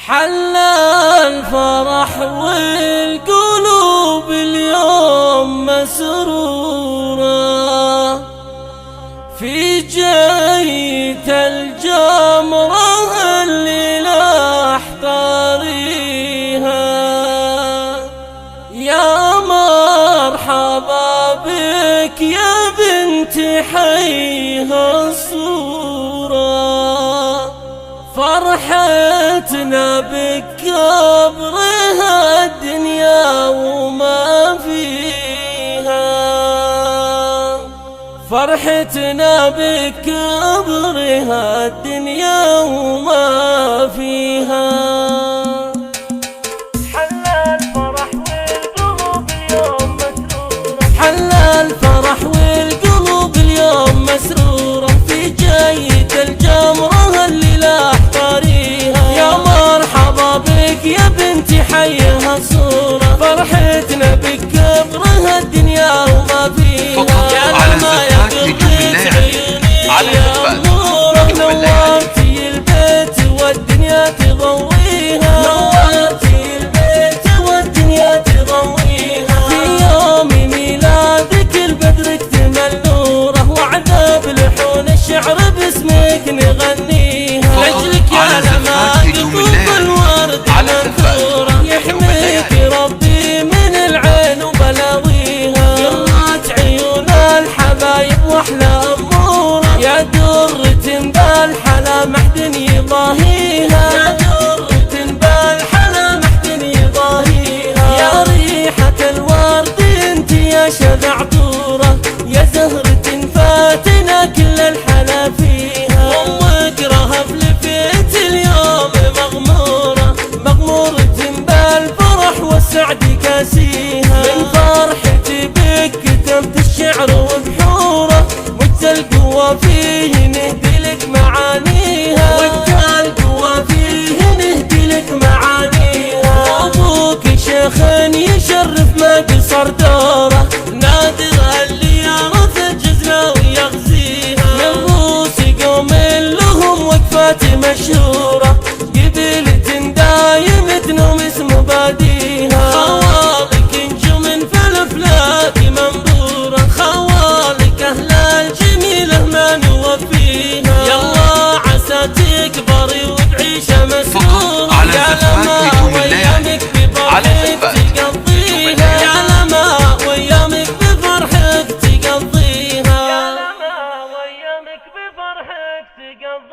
حل الفرح والقلوب اليوم مسرورة في جيت الجمرة اللي لاح طاريها. يا مرحبا بك يا بنت حيها الصورة، فرحتنا بكبرها الدنيا وما فيها، فرحتنا بكبرها الدنيا وما فيها. حل الفرح والقلوب اليوم مسرورة، حل الفرح والقلوب اليوم مسرورة في جيت الجمرة اللي لاح طاريها. يا مرحبا بك يا بنتي حيها الصورة، فرحتنا بكبرها الدنيا وما فيها. يا لما يقضيك عيوني يا نورة، نورتي البيت والدنيا تضويها، نورتي البيت والدنيا تضويها. في يوم ميلادك البدر اكتمل نوره، وعذاب لحون الشعر باسمك نغنيها.